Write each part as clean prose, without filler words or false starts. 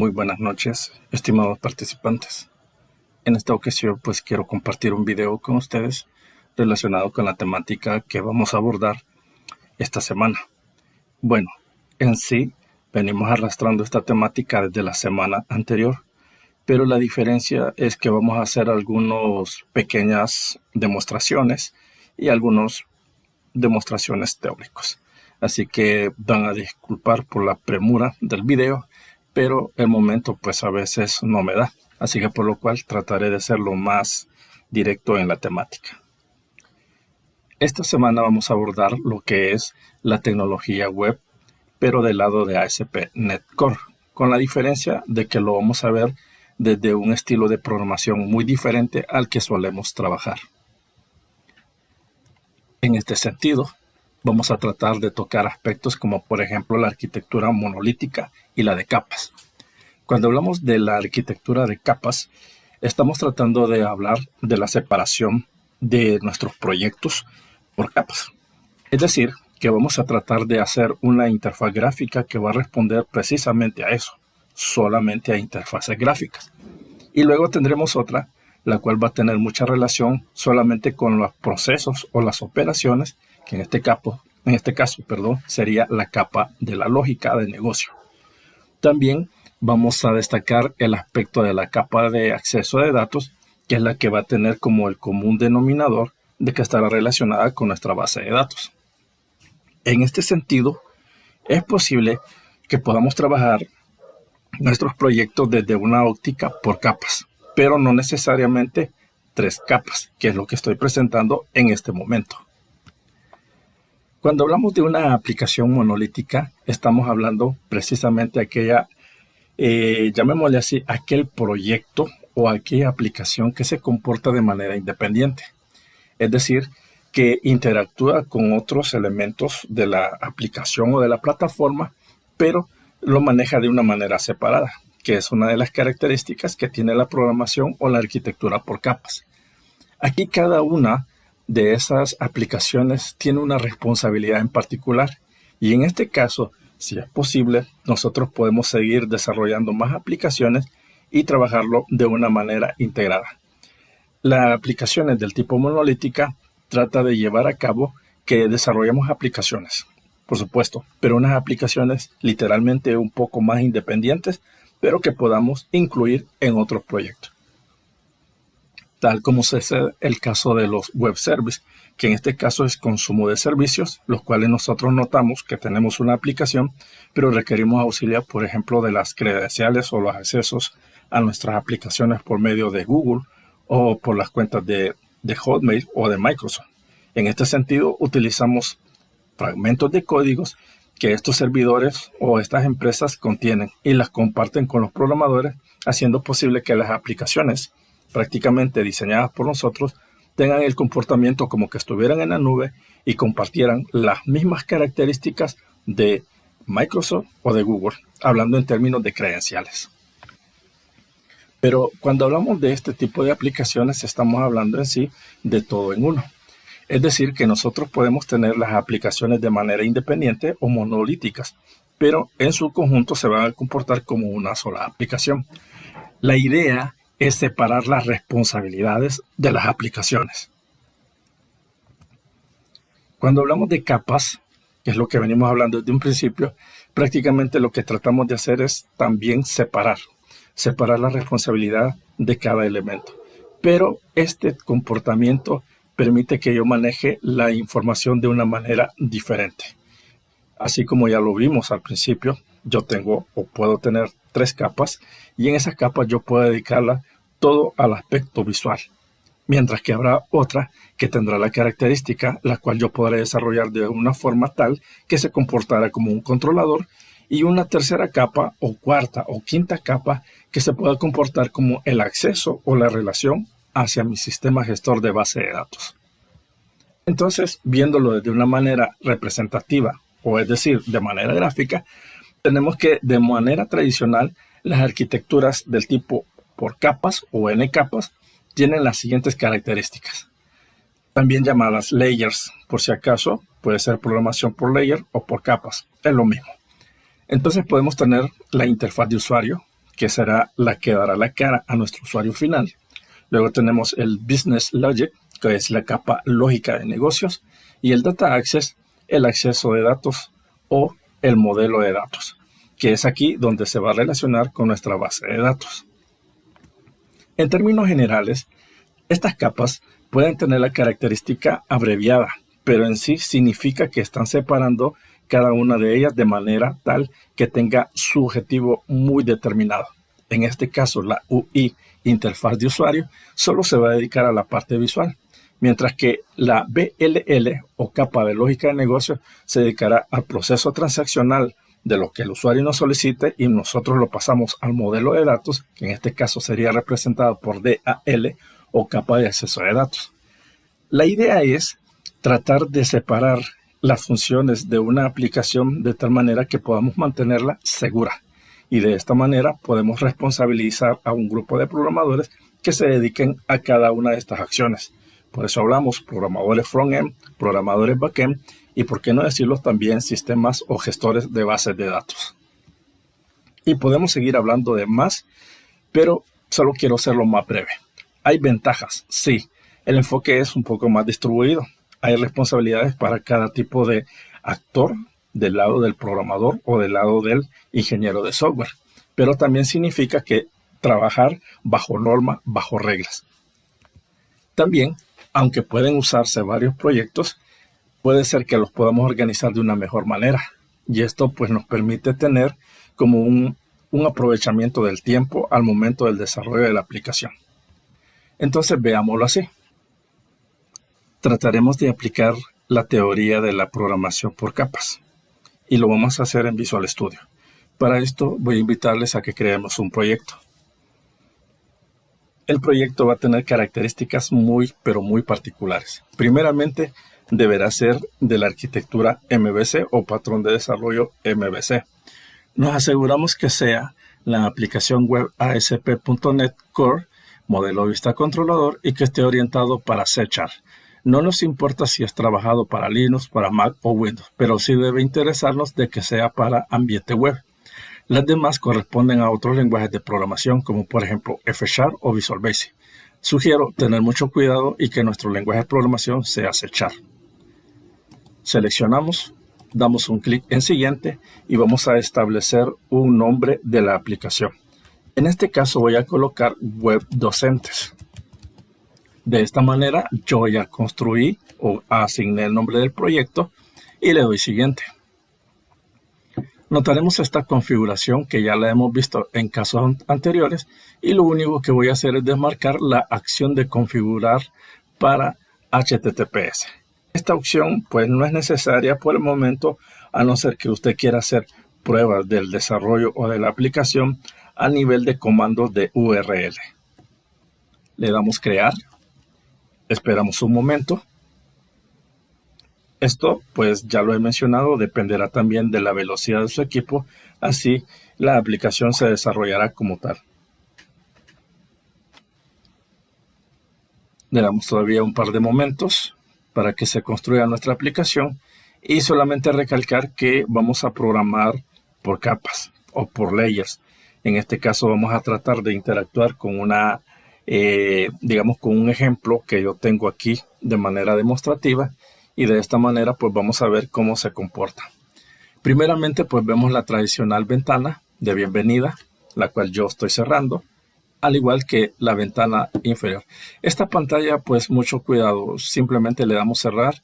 Muy buenas noches, estimados participantes. En esta ocasión pues quiero compartir un video con ustedes relacionado con la temática que vamos a abordar esta semana. Bueno, en sí venimos arrastrando esta temática desde la semana anterior, pero la diferencia es que vamos a hacer algunas pequeñas demostraciones y algunas demostraciones teóricas. Así que van a disculpar por la premura del video, pero el momento pues a veces no me da, así que por lo cual trataré de ser lo más directo en la temática. Esta semana vamos a abordar lo que es la tecnología web, pero del lado de ASP.NET Core, con la diferencia de que lo vamos a ver desde un estilo de programación muy diferente al que solemos trabajar. En este sentido, vamos a tratar de tocar aspectos como por ejemplo la arquitectura monolítica y la de capas. Cuando hablamos de la arquitectura de capas, estamos tratando de hablar de la separación de nuestros proyectos por capas. Es decir, que vamos a tratar de hacer una interfaz gráfica que va a responder precisamente a eso, solamente a interfaces gráficas. Y luego tendremos otra, la cual va a tener mucha relación solamente con los procesos o las operaciones, que en este caso, sería la capa de la lógica de negocio. También vamos a destacar el aspecto de la capa de acceso de datos, que es la que va a tener como el común denominador de que estará relacionada con nuestra base de datos. En este sentido, es posible que podamos trabajar nuestros proyectos desde una óptica por capas, pero no necesariamente 3 capas, que es lo que estoy presentando en este momento. Cuando hablamos de una aplicación monolítica, estamos hablando precisamente de aquella, llamémosle así, aquel proyecto o aquella aplicación que se comporta de manera independiente. Es decir, que interactúa con otros elementos de la aplicación o de la plataforma, pero lo maneja de una manera separada, que es una de las características que tiene la programación o la arquitectura por capas. Aquí cada una de esas aplicaciones tiene una responsabilidad en particular y en este caso, si es posible, nosotros podemos seguir desarrollando más aplicaciones y trabajarlo de una manera integrada. Las aplicaciones del tipo monolítica trata de llevar a cabo que desarrollemos aplicaciones, por supuesto, pero unas aplicaciones literalmente un poco más independientes, pero que podamos incluir en otros proyectos. Tal como es el caso de los web services, que en este caso es consumo de servicios, los cuales nosotros notamos que tenemos una aplicación, pero requerimos auxiliar, por ejemplo, de las credenciales o los accesos a nuestras aplicaciones por medio de Google o por las cuentas de Hotmail o de Microsoft. En este sentido, utilizamos fragmentos de códigos que estos servidores o estas empresas contienen y las comparten con los programadores, haciendo posible que las aplicaciones prácticamente diseñadas por nosotros tengan el comportamiento como que estuvieran en la nube y compartieran las mismas características de Microsoft o de Google, hablando en términos de credenciales. Pero cuando hablamos de este tipo de aplicaciones, estamos hablando en sí de todo en uno. Es decir, que nosotros podemos tener las aplicaciones de manera independiente o monolíticas, pero en su conjunto se van a comportar como una sola aplicación. La idea es separar las responsabilidades de las aplicaciones. Cuando hablamos de capas, que es lo que venimos hablando desde un principio, prácticamente lo que tratamos de hacer es también separar la responsabilidad de cada elemento. Pero este comportamiento permite que yo maneje la información de una manera diferente. Así como ya lo vimos al principio, yo tengo o puedo tener 3 capas y en esas capas yo puedo dedicarla todo al aspecto visual. Mientras que habrá otra que tendrá la característica la cual yo podré desarrollar de una forma tal que se comportará como un controlador y una tercera capa o cuarta o quinta capa que se pueda comportar como el acceso o la relación hacia mi sistema gestor de base de datos. Entonces, viéndolo de una manera representativa, o es decir, de manera gráfica, tenemos que de manera tradicional las arquitecturas del tipo por capas o n capas tienen las siguientes características. También llamadas layers, por si acaso, puede ser programación por layer o por capas, es lo mismo. Entonces podemos tener la interfaz de usuario, que será la que dará la cara a nuestro usuario final. Luego tenemos el Business Logic, que es la capa lógica de negocios, y el Data Access, el acceso de datos o el modelo de datos, que es aquí donde se va a relacionar con nuestra base de datos. En términos generales, estas capas pueden tener la característica abreviada, pero en sí significa que están separando cada una de ellas de manera tal que tenga su objetivo muy determinado. En este caso, la UI, interfaz de usuario, solo se va a dedicar a la parte visual, mientras que la BLL o capa de lógica de negocio se dedicará al proceso transaccional de lo que el usuario nos solicite y nosotros lo pasamos al modelo de datos, que en este caso sería representado por DAL o capa de acceso de datos. La idea es tratar de separar las funciones de una aplicación de tal manera que podamos mantenerla segura. Y de esta manera podemos responsabilizar a un grupo de programadores que se dediquen a cada una de estas acciones. Por eso hablamos programadores front-end, programadores back-end y por qué no decirlo también sistemas o gestores de bases de datos. Y podemos seguir hablando de más, pero solo quiero hacerlo más breve. Hay ventajas, sí. El enfoque es un poco más distribuido. Hay responsabilidades para cada tipo de actor del lado del programador o del lado del ingeniero de software. Pero también significa que trabajar bajo norma, bajo reglas. También, aunque pueden usarse varios proyectos, puede ser que los podamos organizar de una mejor manera. Y esto pues nos permite tener como un aprovechamiento del tiempo al momento del desarrollo de la aplicación. Entonces veámoslo así. Trataremos de aplicar la teoría de la programación por capas y lo vamos a hacer en Visual Studio. Para esto voy a invitarles a que creemos un proyecto. El proyecto va a tener características pero muy particulares. Primeramente, deberá ser de la arquitectura MVC o patrón de desarrollo MVC. Nos aseguramos que sea la aplicación web ASP.NET Core, modelo vista controlador y que esté orientado para C#. No nos importa si es trabajado para Linux, para Mac o Windows, pero sí debe interesarnos de que sea para ambiente web. Las demás corresponden a otros lenguajes de programación, como por ejemplo F# o Visual Basic. Sugiero tener mucho cuidado y que nuestro lenguaje de programación sea C#. Seleccionamos, damos un clic en Siguiente y vamos a establecer un nombre de la aplicación. En este caso voy a colocar Web Docentes. De esta manera yo ya construí o asigné el nombre del proyecto y le doy Siguiente. Notaremos esta configuración que ya la hemos visto en casos anteriores y lo único que voy a hacer es desmarcar la acción de configurar para HTTPS. Esta opción pues no es necesaria por el momento a no ser que usted quiera hacer pruebas del desarrollo o de la aplicación a nivel de comandos de URL. Le damos crear. Esperamos un momento. Esto, pues ya lo he mencionado, dependerá también de la velocidad de su equipo, así la aplicación se desarrollará como tal. Le damos todavía un par de momentos para que se construya nuestra aplicación y solamente recalcar que vamos a programar por capas o por layers. En este caso vamos a tratar de interactuar con con un ejemplo que yo tengo aquí de manera demostrativa y de esta manera pues vamos a ver cómo se comporta. Primeramente pues vemos la tradicional ventana de bienvenida, la cual yo estoy cerrando, al igual que la ventana inferior. Esta pantalla pues mucho cuidado, simplemente le damos cerrar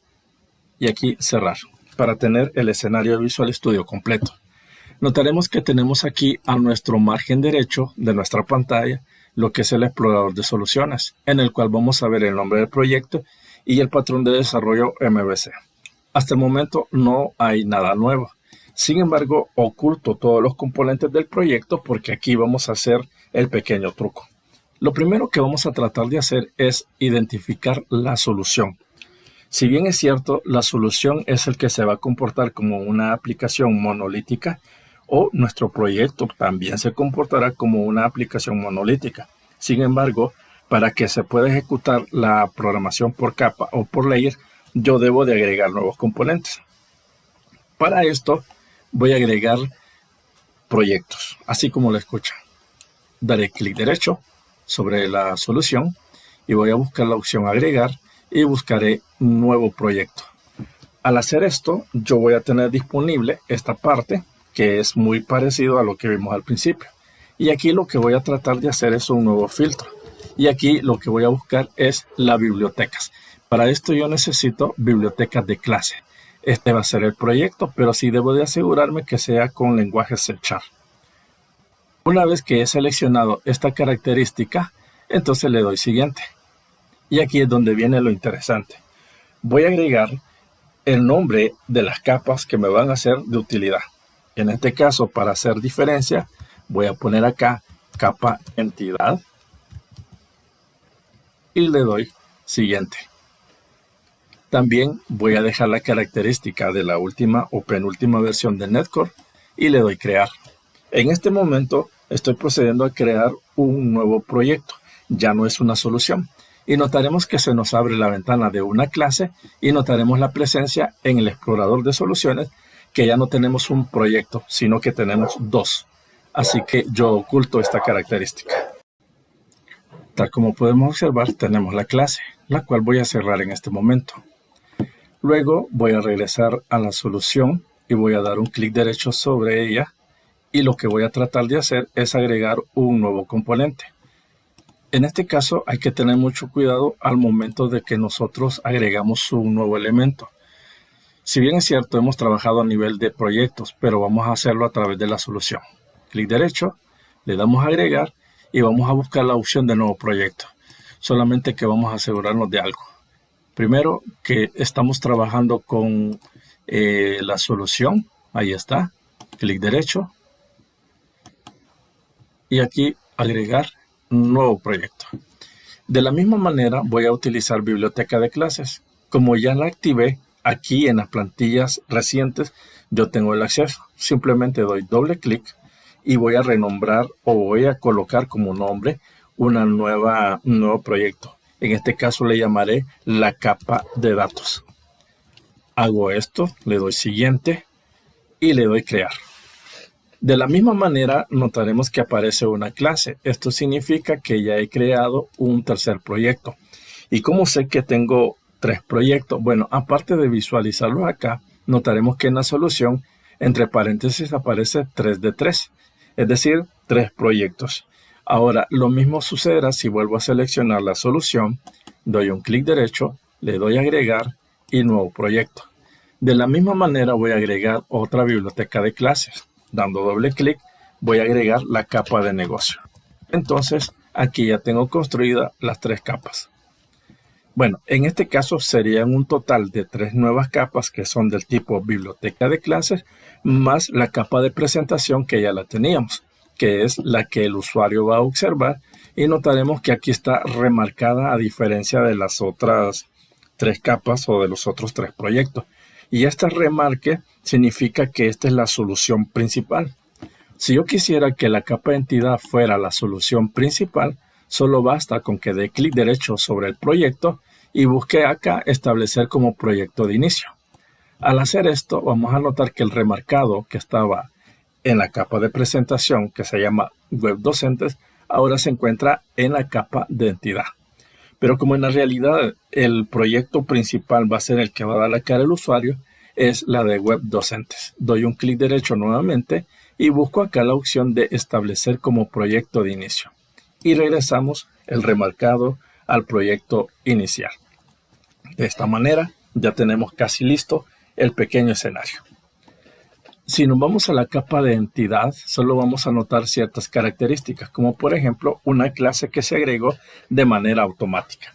y aquí cerrar para tener el escenario de Visual Studio completo. Notaremos que tenemos aquí a nuestro margen derecho de nuestra pantalla lo que es el explorador de soluciones, en el cual vamos a ver el nombre del proyecto y el patrón de desarrollo MVC. Hasta el momento no hay nada nuevo. Sin embargo, oculto todos los componentes del proyecto porque aquí vamos a hacer el pequeño truco. Lo primero que vamos a tratar de hacer es identificar la solución. Si bien es cierto, la solución es el que se va a comportar como una aplicación monolítica, o nuestro proyecto también se comportará como una aplicación monolítica. Sin embargo, para que se pueda ejecutar la programación por capa o por layer, yo debo de agregar nuevos componentes. Para esto, voy a agregar proyectos, así como lo escuchan. daré clic derecho sobre la solución y voy a buscar la opción agregar y buscaré nuevo proyecto. Al hacer esto, yo voy a tener disponible esta parte que es muy parecido a lo que vimos al principio. Y aquí lo que voy a tratar de hacer es un nuevo filtro. Y aquí lo que voy a buscar es las bibliotecas. Para esto yo necesito bibliotecas de clase. Este va a ser el proyecto, pero sí debo de asegurarme que sea con lenguaje C#. Una vez que he seleccionado esta característica, entonces le doy siguiente. Y aquí es donde viene lo interesante. Voy a agregar el nombre de las capas que me van a ser de utilidad. En este caso, para hacer diferencia, voy a poner acá capa entidad y le doy siguiente. También voy a dejar la característica de la última o penúltima versión de Netcore y le doy crear. En este momento estoy procediendo a crear un nuevo proyecto. Ya no es una solución. Y notaremos que se nos abre la ventana de una clase y notaremos la presencia en el explorador de soluciones que ya no tenemos un proyecto, sino que tenemos dos. Así que yo oculto esta característica. Tal como podemos observar, tenemos la clase, la cual voy a cerrar en este momento. Luego voy a regresar a la solución y voy a dar un clic derecho sobre ella y lo que voy a tratar de hacer es agregar un nuevo componente. En este caso hay que tener mucho cuidado al momento de que nosotros agregamos un nuevo elemento. Si bien es cierto, hemos trabajado a nivel de proyectos, pero vamos a hacerlo a través de la solución. Clic derecho, le damos a agregar y vamos a buscar la opción de nuevo proyecto. Solamente que vamos a asegurarnos de algo. Primero, que estamos trabajando con la solución. Ahí está. Clic derecho. Y aquí agregar nuevo proyecto. De la misma manera voy a utilizar biblioteca de clases. Como ya la activé aquí en las plantillas recientes, yo tengo el acceso. Simplemente doy doble clic y voy a renombrar o voy a colocar como nombre un nuevo proyecto. En este caso le llamaré la capa de datos. Hago esto, le doy siguiente y le doy crear. De la misma manera notaremos que aparece una clase. Esto significa que ya he creado un tercer proyecto. ¿Y cómo sé que tengo tres proyectos? Bueno, aparte de visualizarlos acá, notaremos que en la solución, entre paréntesis, aparece 3 de 3. Es decir, 3 proyectos. Ahora, lo mismo sucederá si vuelvo a seleccionar la solución, doy un clic derecho, le doy a agregar y nuevo proyecto. De la misma manera voy a agregar otra biblioteca de clases. Dando doble clic, voy a agregar la capa de negocio. Entonces, aquí ya tengo construidas las 3 capas. Bueno, en este caso serían un total de 3 nuevas capas que son del tipo biblioteca de clases, más la capa de presentación que ya la teníamos, que es la que el usuario va a observar. Y notaremos que aquí está remarcada a diferencia de las otras 3 capas o de los otros 3 proyectos. Y este remarque significa que esta es la solución principal. Si yo quisiera que la capa de entidad fuera la solución principal, solo basta con que dé clic derecho sobre el proyecto y busque acá establecer como proyecto de inicio. Al hacer esto, vamos a notar que el remarcado que estaba en la capa de presentación, que se llama Web Docentes, ahora se encuentra en la capa de entidad. Pero como en la realidad el proyecto principal va a ser el que va a dar la cara al usuario, es la de Web Docentes. Doy un clic derecho nuevamente y busco acá la opción de establecer como proyecto de inicio. Y regresamos el remarcado al proyecto inicial. De esta manera ya tenemos casi listo el pequeño escenario. Si nos vamos a la capa de entidad, solo vamos a notar ciertas características, como por ejemplo una clase que se agregó de manera automática.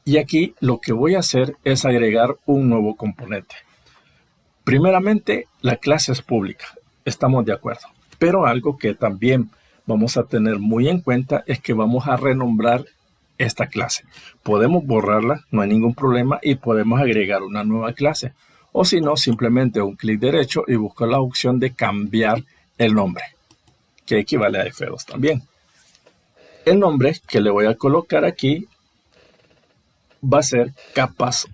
Y aquí lo que voy a hacer es agregar un nuevo componente. Primeramente, la clase es pública, estamos de acuerdo. Pero algo que también vamos a tener muy en cuenta es que vamos a renombrar esta clase. Podemos borrarla, no hay ningún problema, y podemos agregar una nueva clase. O si no, simplemente un clic derecho y busco la opción de cambiar el nombre, que equivale a F2 también. El nombre que le voy a colocar aquí va a ser capas.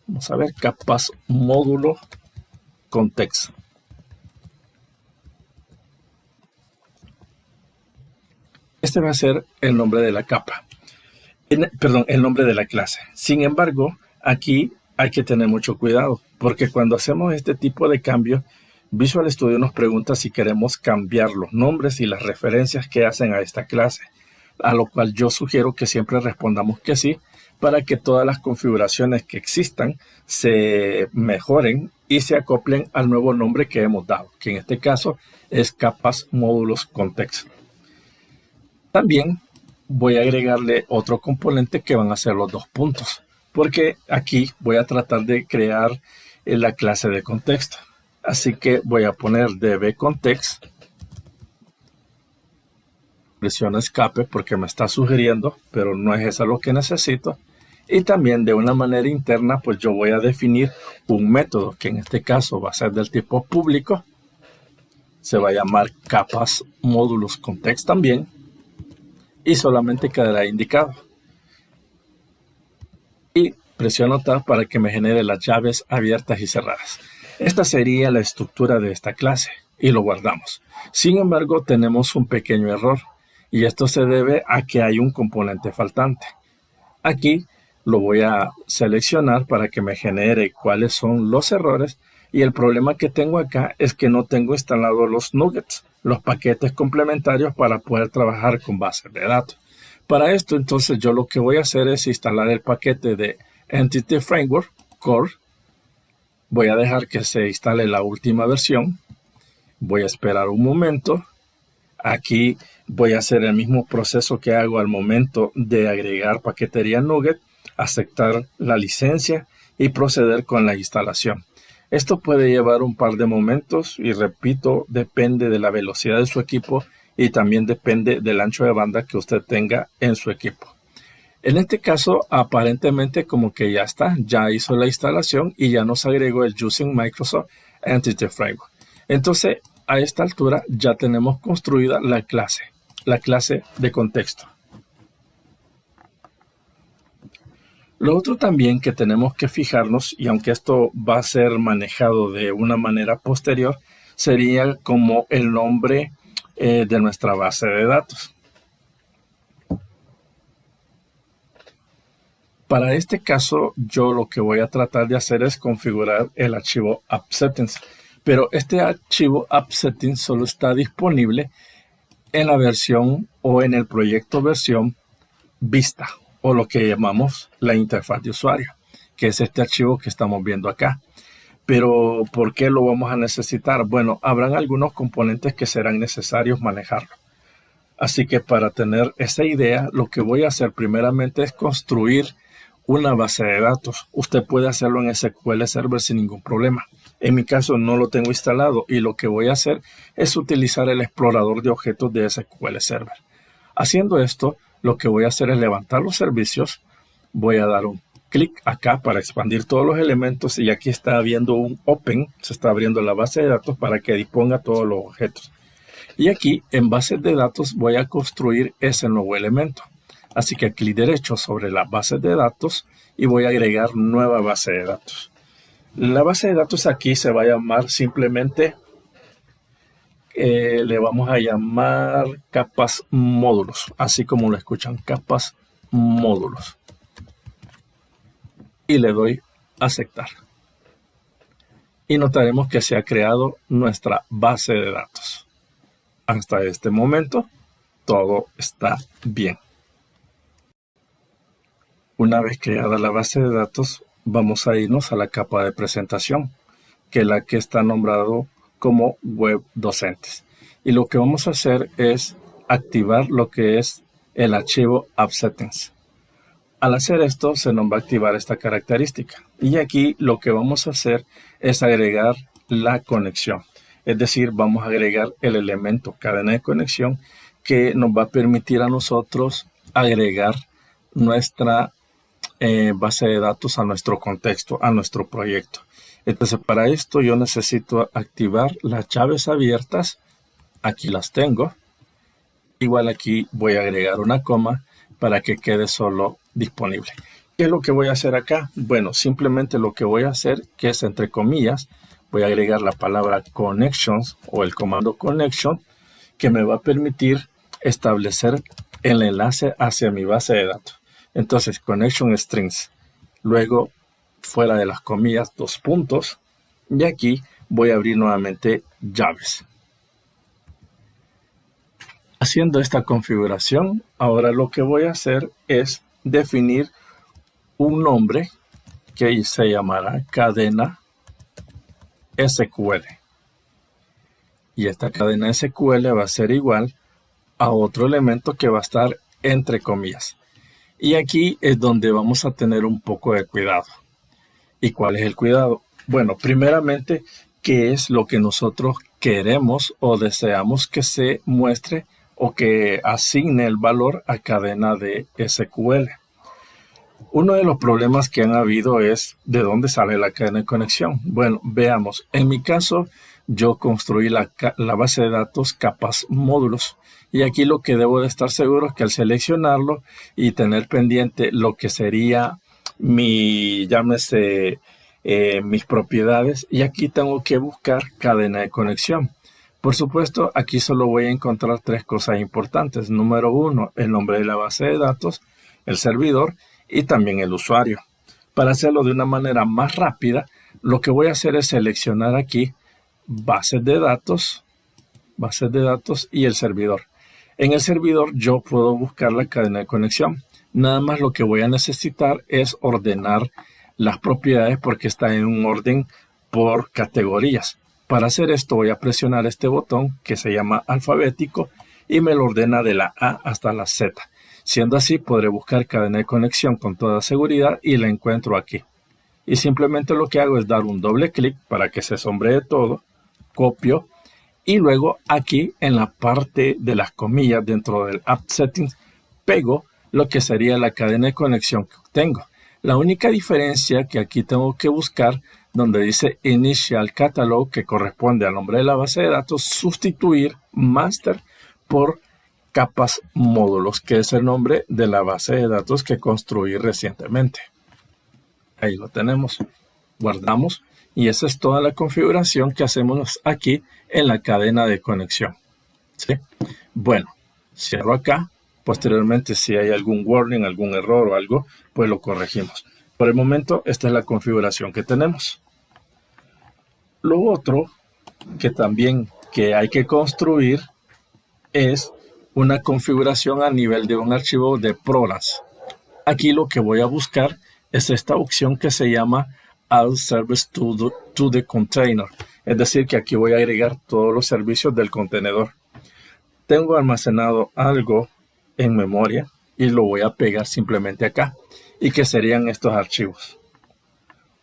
Vamos a ver, capas módulo contexto. Este va a ser el nombre de la capa. Perdón, el nombre de la clase. Sin embargo, aquí hay que tener mucho cuidado, porque cuando hacemos este tipo de cambio, Visual Studio nos pregunta si queremos cambiar los nombres y las referencias que hacen a esta clase, a lo cual yo sugiero que siempre respondamos que sí, para que todas las configuraciones que existan se mejoren y se acoplen al nuevo nombre que hemos dado, que en este caso es capas módulos context. También voy a agregarle otro componente que van a ser los 2 puntos, porque aquí voy a tratar de crear la clase de contexto. Así que voy a poner dbContext, presiono escape porque me está sugiriendo, pero no es eso lo que necesito. Y también de una manera interna, pues yo voy a definir un método que en este caso va a ser del tipo público. Se va a llamar capas módulos context también. Y solamente quedará indicado. Y presiono Tab para que me genere las llaves abiertas y cerradas. Esta sería la estructura de esta clase y lo guardamos. Sin embargo, tenemos un pequeño error y esto se debe a que hay un componente faltante. Aquí lo voy a seleccionar para que me genere cuáles son los errores y el problema que tengo acá es que no tengo instalados los nuggets, los paquetes complementarios para poder trabajar con bases de datos. Para esto, entonces, yo lo que voy a hacer es instalar el paquete de Entity Framework Core. Voy a dejar que se instale la última versión. Voy a esperar un momento. Aquí voy a hacer el mismo proceso que hago al momento de agregar paquetería Nugget, aceptar la licencia y proceder con la instalación. Esto puede llevar un par de momentos y repito, depende de la velocidad de su equipo y también depende del ancho de banda que usted tenga en su equipo. En este caso, aparentemente como que ya está, ya hizo la instalación y ya nos agregó el Using Microsoft Entity Framework. Entonces, a esta altura ya tenemos construida la clase de contexto. Lo otro también que tenemos que fijarnos, y aunque esto va a ser manejado de una manera posterior, sería como el nombre de nuestra base de datos. Para este caso, yo lo que voy a tratar de hacer es configurar el archivo AppSettings, pero este archivo AppSettings solo está disponible en la versión o en el proyecto versión Vista, o lo que llamamos la interfaz de usuario, que es este archivo que estamos viendo acá. Pero, ¿por qué lo vamos a necesitar? Bueno, habrán algunos componentes que serán necesarios manejarlo. Así que para tener esa idea, lo que voy a hacer primeramente es construir una base de datos. Usted puede hacerlo en SQL Server sin ningún problema. En mi caso no lo tengo instalado y lo que voy a hacer es utilizar el explorador de objetos de SQL Server. Haciendo esto, lo que voy a hacer es levantar los servicios. Voy a dar un clic acá para expandir todos los elementos y aquí está viendo un Open, se está abriendo la base de datos para que disponga todos los objetos. Y aquí en bases de datos voy a construir ese nuevo elemento. Así que clic derecho sobre la base de datos y voy a agregar nueva base de datos. La base de datos aquí se va a llamar simplemente, le vamos a llamar capas módulos, así como lo escuchan, capas módulos. Y le doy aceptar. Y notaremos que se ha creado nuestra base de datos. Hasta este momento, todo está bien. Una vez creada la base de datos, vamos a irnos a la capa de presentación, que es la que está nombrado como Web Docentes. Y lo que vamos a hacer es activar lo que es el archivo AppSettings. Al hacer esto, se nos va a activar esta característica. Y aquí lo que vamos a hacer es agregar la conexión. Es decir, vamos a agregar el elemento cadena de conexión que nos va a permitir a nosotros agregar nuestra base de datos a nuestro contexto, a nuestro proyecto. Entonces, para esto yo necesito activar las llaves abiertas. Aquí las tengo. Igual aquí voy a agregar una coma para que quede solo disponible. ¿Qué es lo que voy a hacer acá? Bueno, simplemente lo que voy a hacer, que es entre comillas, voy a agregar la palabra connections o el comando connection, que me va a permitir establecer el enlace hacia mi base de datos. Entonces, connection strings, luego fuera de las comillas, 2 puntos, y aquí voy a abrir nuevamente llaves. Haciendo esta configuración, ahora lo que voy a hacer es definir un nombre que se llamará cadena SQL. Y esta cadena SQL va a ser igual a otro elemento que va a estar entre comillas. Y aquí es donde vamos a tener un poco de cuidado. ¿Y cuál es el cuidado? Bueno, primeramente, ¿qué es lo que nosotros queremos o deseamos que se muestre o que asigne el valor a cadena de SQL? Uno de los problemas que han habido es ¿de dónde sale la cadena de conexión? Bueno, veamos. En mi caso, yo construí la base de datos capas módulos. Y aquí lo que debo de estar seguro es que al seleccionarlo y tener pendiente lo que sería mis propiedades, y aquí tengo que buscar cadena de conexión. Por supuesto, aquí solo voy a encontrar 3 cosas importantes. Número 1, el nombre de la base de datos, el servidor y también el usuario. Para hacerlo de una manera más rápida, lo que voy a hacer es seleccionar aquí bases de datos y el servidor. En el servidor yo puedo buscar la cadena de conexión. Nada más lo que voy a necesitar es ordenar las propiedades porque está en un orden por categorías. Para hacer esto voy a presionar este botón que se llama alfabético y me lo ordena de la A hasta la Z. Siendo así, podré buscar cadena de conexión con toda seguridad y la encuentro aquí. Y simplemente lo que hago es dar un doble clic para que se sombree todo, copio y luego aquí en la parte de las comillas dentro del App Settings pego lo que sería la cadena de conexión que tengo. La única diferencia que aquí tengo que buscar donde dice Initial Catalog, que corresponde al nombre de la base de datos, sustituir master por capas módulos, que es el nombre de la base de datos que construí recientemente. Ahí lo tenemos. Guardamos y esa es toda la configuración que hacemos aquí en la cadena de conexión. ¿Sí? Bueno, cierro acá. Posteriormente, si hay algún warning, algún error o algo, pues lo corregimos. Por el momento, esta es la configuración que tenemos. Lo otro que también hay que construir es una configuración a nivel de un archivo de programs. Aquí lo que voy a buscar es esta opción que se llama Add Service to the Container. Es decir, que aquí voy a agregar todos los servicios del contenedor. Tengo almacenado algo en memoria y lo voy a pegar simplemente acá. ¿Y qué serían estos archivos?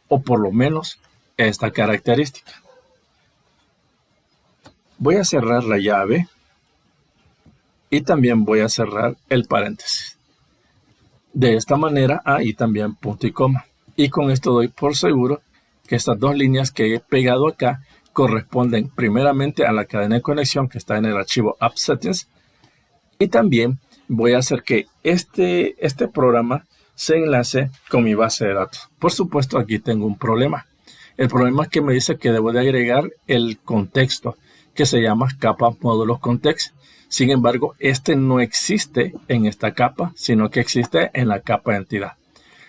O por lo menos esta característica. Voy a cerrar la llave y también voy a cerrar el paréntesis. De esta manera, ahí también punto y coma. Y con esto doy por seguro que estas dos líneas que he pegado acá corresponden primeramente a la cadena de conexión que está en el archivo App Settings. Y también voy a hacer que este programa se enlace con mi base de datos. Por supuesto, aquí tengo un problema. El problema es que me dice que debo de agregar el contexto que se llama capa módulos context. Sin embargo, este no existe en esta capa, sino que existe en la capa entidad.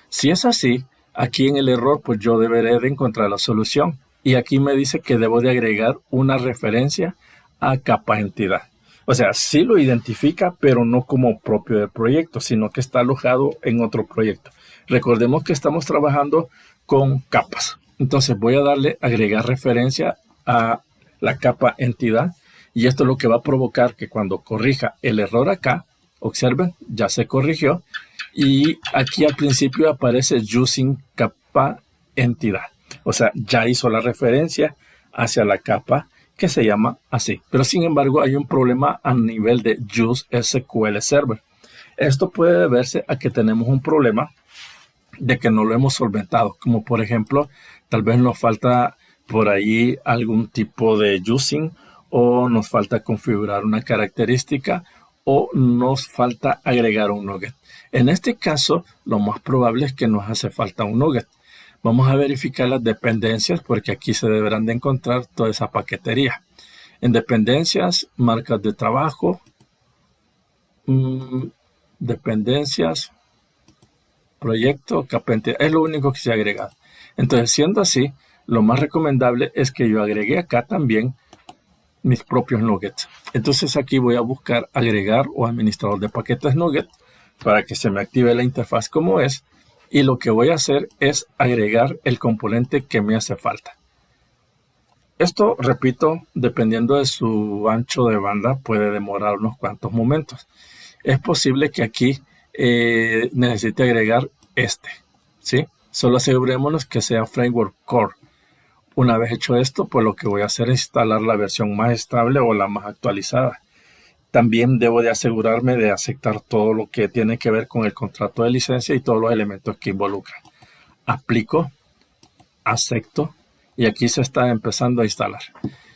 Si es así, aquí en el error, pues yo deberé de encontrar la solución. Y aquí me dice que debo de agregar una referencia a capa entidad. O sea, sí lo identifica, pero no como propio del proyecto, sino que está alojado en otro proyecto. Recordemos que estamos trabajando con capas. Entonces voy a darle agregar referencia a la capa entidad. Y esto es lo que va a provocar que cuando corrija el error acá, observen, ya se corrigió. Y aquí al principio aparece using capa entidad. O sea, ya hizo la referencia hacia la capa que se llama así. Pero sin embargo hay un problema a nivel de use SQL Server. Esto puede deberse a que tenemos un problema de que no lo hemos solventado. Como por ejemplo, tal vez nos falta por ahí algún tipo de using, o nos falta configurar una característica, o nos falta agregar un nugget. En este caso, lo más probable es que nos hace falta un nugget. Vamos a verificar las dependencias porque aquí se deberán de encontrar toda esa paquetería. En dependencias, marcas de trabajo, mm, dependencias, proyecto, capa entidad, es lo único que se ha agregado. Entonces, siendo así, lo más recomendable es que yo agregue acá también mis propios nuggets. Entonces aquí voy a buscar agregar o administrador de paquetes nugget para que se me active la interfaz como es, y lo que voy a hacer es agregar el componente que me hace falta. Esto, repito, dependiendo de su ancho de banda, puede demorar unos cuantos momentos. Es posible que aquí necesite agregar ¿sí? Solo asegurémonos que sea Framework Core. Una vez hecho esto, pues lo que voy a hacer es instalar la versión más estable o la más actualizada. También debo de asegurarme de aceptar todo lo que tiene que ver con el contrato de licencia y todos los elementos que involucran. Aplico, acepto y aquí se está empezando a instalar.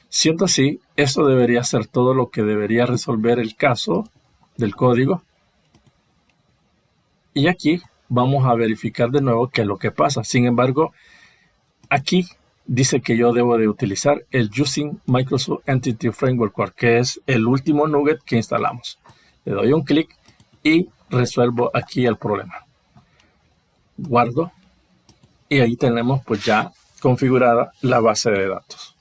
Siendo así, esto debería ser todo lo que debería resolver el caso del código. Y aquí vamos a verificar de nuevo qué es lo que pasa. Sin embargo, aquí dice que yo debo de utilizar el Using Microsoft Entity Framework Core, que es el último nugget que instalamos. Le doy un clic y resuelvo aquí el problema. Guardo y ahí tenemos pues ya configurada la base de datos.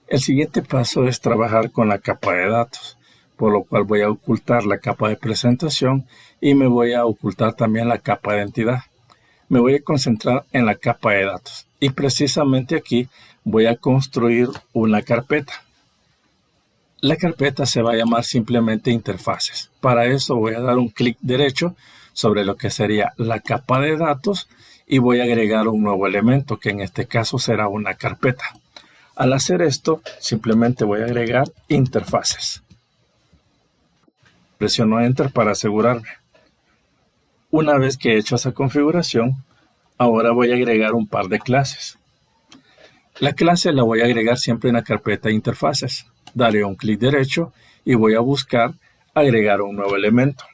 El siguiente paso es trabajar con la capa de datos, por lo cual voy a ocultar la capa de presentación y me voy a ocultar también la capa de entidad. Me voy a concentrar en la capa de datos y precisamente aquí voy a construir una carpeta. La carpeta se va a llamar simplemente interfaces. Para eso voy a dar un clic derecho sobre lo que sería la capa de datos y voy a agregar un nuevo elemento que en este caso será una carpeta. Al hacer esto simplemente voy a agregar interfaces. Presiono Enter para asegurarme. Una vez que he hecho esa configuración, ahora voy a agregar un par de clases. La clase la voy a agregar siempre en la carpeta de interfaces. Daré un clic derecho y voy a buscar agregar un nuevo elemento.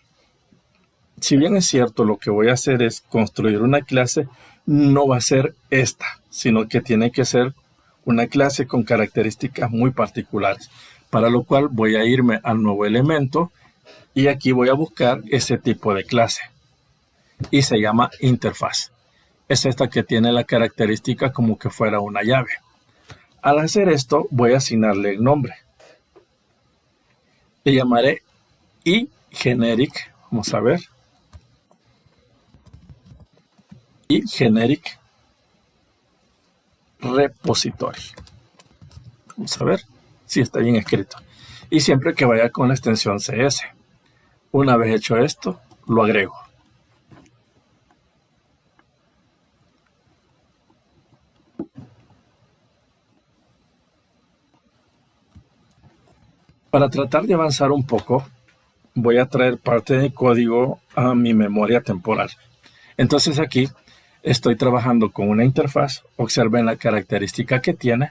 Si bien es cierto, lo que voy a hacer es construir una clase, no va a ser esta, sino que tiene que ser una clase con características muy particulares, para lo cual voy a irme al nuevo elemento y aquí voy a buscar ese tipo de clase y se llama interfaz. Es esta que tiene la característica como que fuera una llave. Al hacer esto voy a asignarle el nombre. Le llamaré iGeneric, vamos a ver, iGeneric Repository. Vamos a ver si está bien escrito. Y siempre que vaya con la extensión CS. Una vez hecho esto, lo agrego. Para tratar de avanzar un poco, voy a traer parte del código a mi memoria temporal. Entonces aquí estoy trabajando con una interfaz. Observen la característica que tiene.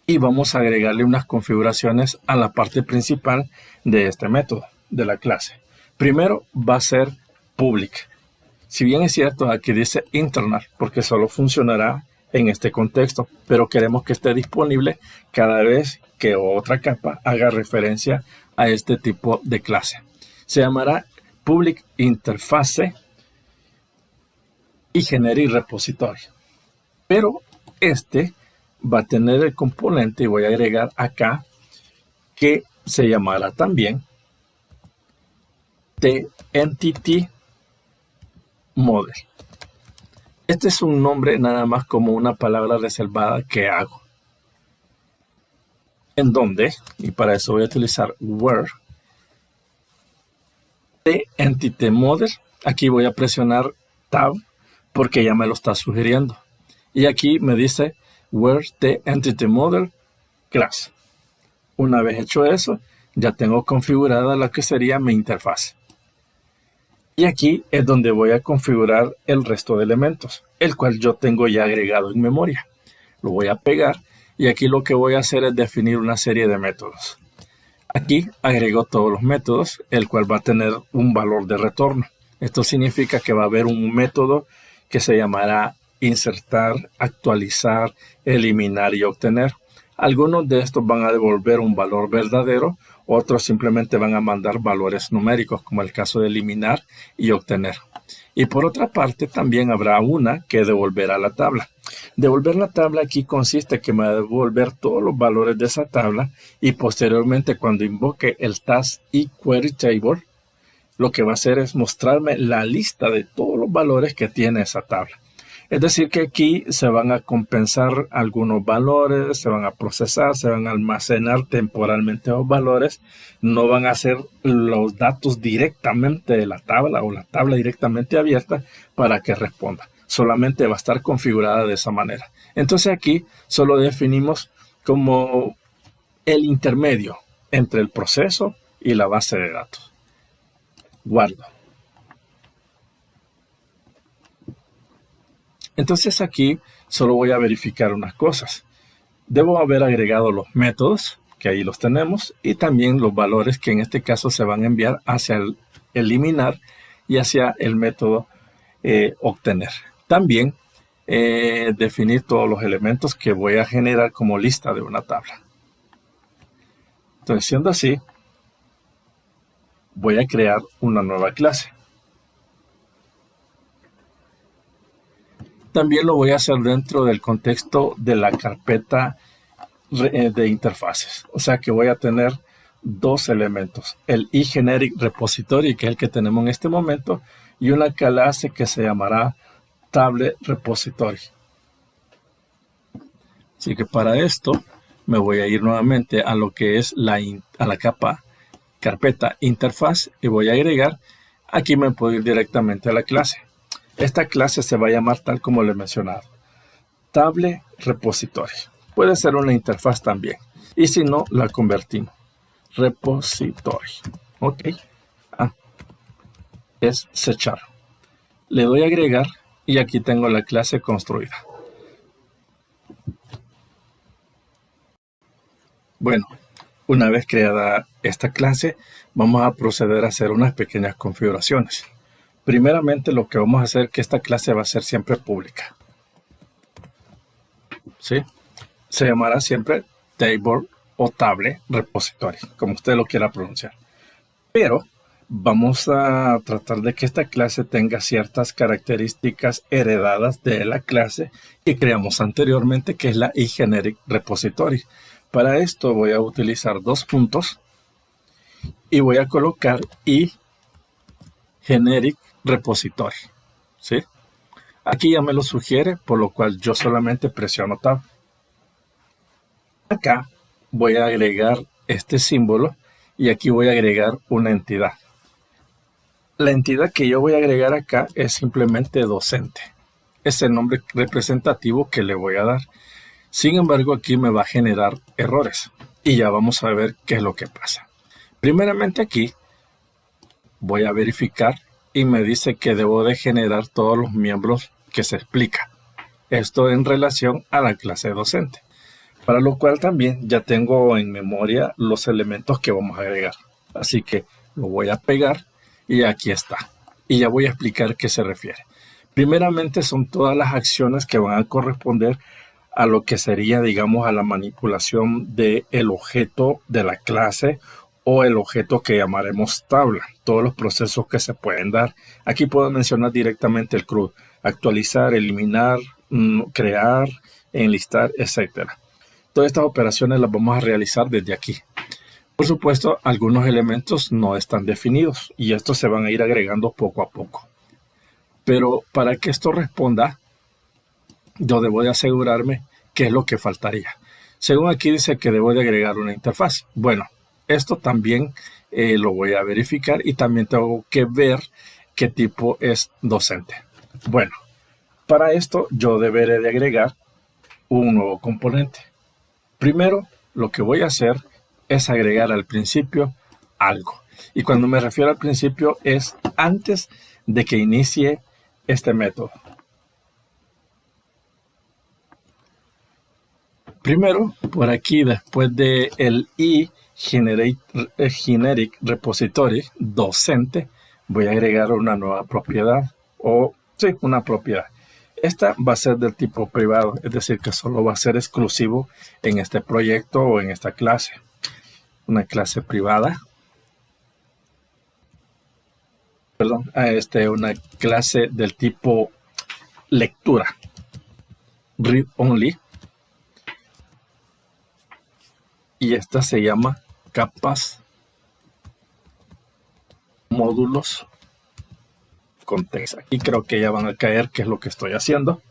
Y vamos a agregarle unas configuraciones a la parte principal de este método, de la clase. Primero va a ser public. Si bien es cierto, aquí dice internal, porque solo funcionará en este contexto, pero queremos que esté disponible cada vez que otra capa haga referencia a este tipo de clase. Se llamará public interface y generic repository. Pero este va a tener el componente, y voy a agregar acá, que se llamará también TEntity Model. Este es un nombre nada más como una palabra reservada que hago. En donde, y para eso voy a utilizar where TEntity Model. Aquí voy a presionar Tab porque ya me lo está sugiriendo. Y aquí me dice where TEntity Model class. Una vez hecho eso, ya tengo configurada la que sería mi interfaz. Y aquí es donde voy a configurar el resto de elementos, el cual yo tengo ya agregado en memoria. Lo voy a pegar y aquí lo que voy a hacer es definir una serie de métodos. Aquí agrego todos los métodos, el cual va a tener un valor de retorno. Esto significa que va a haber un método que se llamará insertar, actualizar, eliminar y obtener. Algunos de estos van a devolver un valor verdadero, otros simplemente van a mandar valores numéricos, como el caso de eliminar y obtener. Y por otra parte, también habrá una que devolverá la tabla. Devolver la tabla aquí consiste en que me va a devolver todos los valores de esa tabla y posteriormente cuando invoque el task query table, lo que va a hacer es mostrarme la lista de todos los valores que tiene esa tabla. Es decir, que aquí se van a compensar algunos valores, se van a procesar, se van a almacenar temporalmente los valores, no van a ser los datos directamente de la tabla o la tabla directamente abierta para que responda. Solamente va a estar configurada de esa manera. Entonces aquí solo definimos como el intermedio entre el proceso y la base de datos. Guardo. Entonces aquí solo voy a verificar unas cosas. Debo haber agregado los métodos, que ahí los tenemos, y también los valores que en este caso se van a enviar hacia el eliminar y hacia el método obtener. También definir todos los elementos que voy a generar como lista de una tabla. Entonces, siendo así, voy a crear una nueva clase. También lo voy a hacer dentro del contexto de la carpeta de interfaces. O sea que voy a tener dos elementos. El eGeneric Repository, que es el que tenemos en este momento, y una clase que se llamará Table Repository. Así que para esto me voy a ir nuevamente a lo que es a la capa carpeta interfaz y voy a agregar. Aquí me puedo ir directamente a la clase. Esta clase se va a llamar tal como le he mencionado, Table Repository. Puede ser una interfaz también. Y si no, la convertimos. Repository. Ok. Es C#. Le doy a agregar y aquí tengo la clase construida. Bueno, una vez creada esta clase, vamos a proceder a hacer unas pequeñas configuraciones. Primeramente, lo que vamos a hacer es que esta clase va a ser siempre pública. ¿Sí? Se llamará siempre Table o Table Repository, como usted lo quiera pronunciar. Pero vamos a tratar de que esta clase tenga ciertas características heredadas de la clase que creamos anteriormente, que es la eGeneric Repository. Para esto voy a utilizar dos puntos y voy a colocar eGeneric Repository. ¿Sí? Aquí ya me lo sugiere, por lo cual yo solamente presiono Tab. Acá voy a agregar este símbolo y aquí voy a agregar una entidad. La entidad que yo voy a agregar acá es simplemente docente. Es el nombre representativo que le voy a dar. Sin embargo, aquí me va a generar errores y ya vamos a ver qué es lo que pasa. Primeramente aquí voy a verificar y me dice que debo de generar todos los miembros que se explica. Esto en relación a la clase docente. Para lo cual también ya tengo en memoria los elementos que vamos a agregar. Así que lo voy a pegar y aquí está. Y ya voy a explicar qué se refiere. Primeramente son todas las acciones que van a corresponder a lo que sería, digamos, a la manipulación del objeto de la clase o el objeto que llamaremos tabla. Todos los procesos que se pueden dar. Aquí puedo mencionar directamente el CRUD. Actualizar, eliminar, crear, enlistar, etcétera. Todas estas operaciones las vamos a realizar desde aquí. Por supuesto, algunos elementos no están definidos y estos se van a ir agregando poco a poco. Pero para que esto responda, yo debo de asegurarme qué es lo que faltaría. Según aquí dice que debo de agregar una interfaz. Bueno, esto también lo voy a verificar y también tengo que ver qué tipo es docente. Bueno, para esto yo deberé de agregar un nuevo componente. Primero, lo que voy a hacer es agregar al principio algo. Y cuando me refiero al principio es antes de que inicie este método. Primero, por aquí, después de el eGeneric Repository docente, voy a agregar una nueva propiedad una propiedad. Esta va a ser del tipo privado, es decir, que solo va a ser exclusivo en este proyecto o en esta clase. Una clase privada. Perdón, una clase del tipo lectura. Read only. Y esta se llama capas, módulos, context. Aquí creo que ya van a caer qué es lo que estoy haciendo.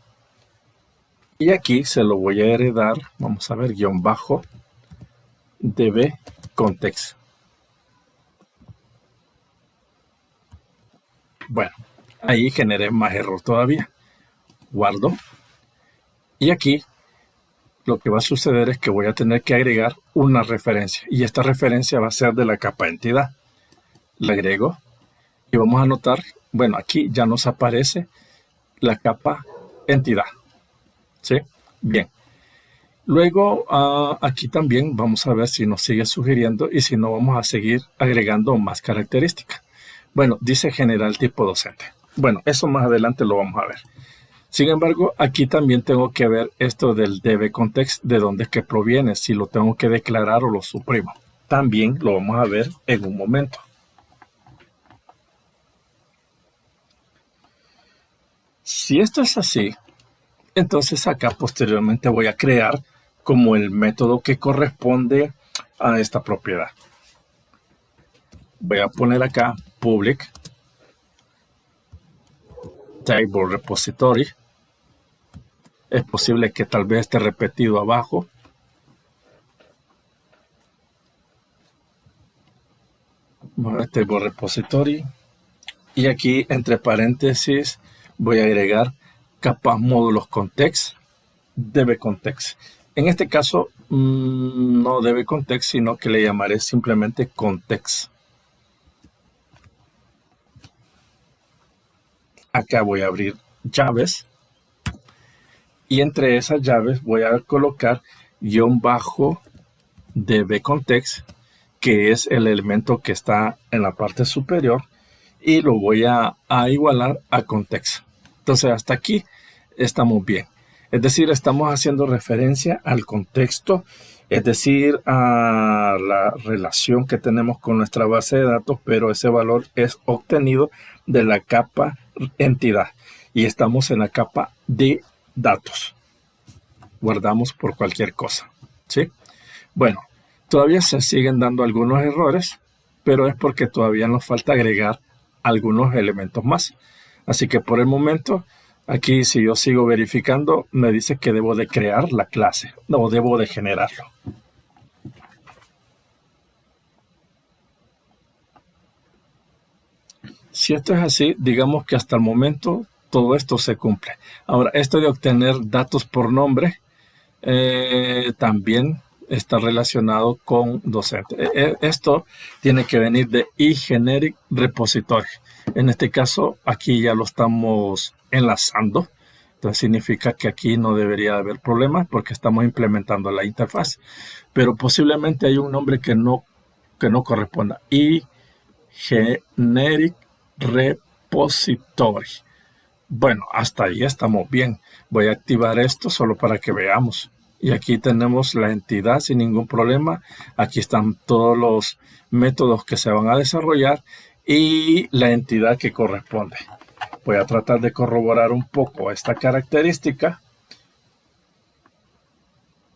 Y aquí se lo voy a heredar, vamos a ver, guión bajo, db context. Bueno, ahí generé más error todavía. Guardo. Y aquí lo que va a suceder es que voy a tener que agregar una referencia. Y esta referencia va a ser de la capa entidad. La agrego y vamos a notar, bueno, aquí ya nos aparece la capa entidad. ¿Sí? Bien. Luego, aquí también vamos a ver si nos sigue sugiriendo y si no vamos a seguir agregando más características. Bueno, dice general tipo docente. Bueno, eso más adelante lo vamos a ver. Sin embargo, aquí también tengo que ver esto del dbContext, de dónde es que proviene, si lo tengo que declarar o lo suprimo. También lo vamos a ver en un momento. Si esto es así, entonces acá posteriormente voy a crear como el método que corresponde a esta propiedad. Voy a poner acá public table repository. Es posible que tal vez esté repetido abajo. Table repository. Y aquí entre paréntesis voy a agregar capas módulos context, dbContext. En este caso no dbContext, sino que le llamaré simplemente context. Acá voy a abrir llaves. Y entre esas llaves voy a colocar guión bajo dbContext, que es el elemento que está en la parte superior, y lo voy a igualar a context. Entonces hasta aquí estamos bien. Es decir, estamos haciendo referencia al contexto, es decir, a la relación que tenemos con nuestra base de datos, pero ese valor es obtenido de la capa entidad. Y estamos en la capa de datos. Guardamos por cualquier cosa. ¿Sí? Bueno, todavía se siguen dando algunos errores, pero es porque todavía nos falta agregar algunos elementos más. Así que por el momento, aquí si yo sigo verificando, me dice que debo de crear la clase, no debo de generarlo. Si esto es así, digamos que hasta el momento todo esto se cumple. Ahora, esto de obtener datos por nombre también está relacionado con docente. Esto tiene que venir de eGeneric Repository. En este caso, aquí ya lo estamos enlazando. Entonces significa que aquí no debería haber problemas porque estamos implementando la interfaz. Pero posiblemente hay un nombre que no corresponda. eGeneric Repository. Bueno, hasta ahí estamos bien. Voy a activar esto solo para que veamos. Y aquí tenemos la entidad sin ningún problema. Aquí están todos los métodos que se van a desarrollar y la entidad que corresponde. Voy a tratar de corroborar un poco esta característica.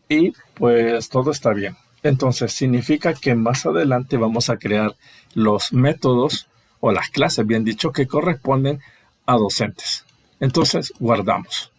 Y pues todo está bien. Entonces significa que más adelante vamos a crear los métodos o las clases, bien dicho, que corresponden a docentes. Entonces guardamos.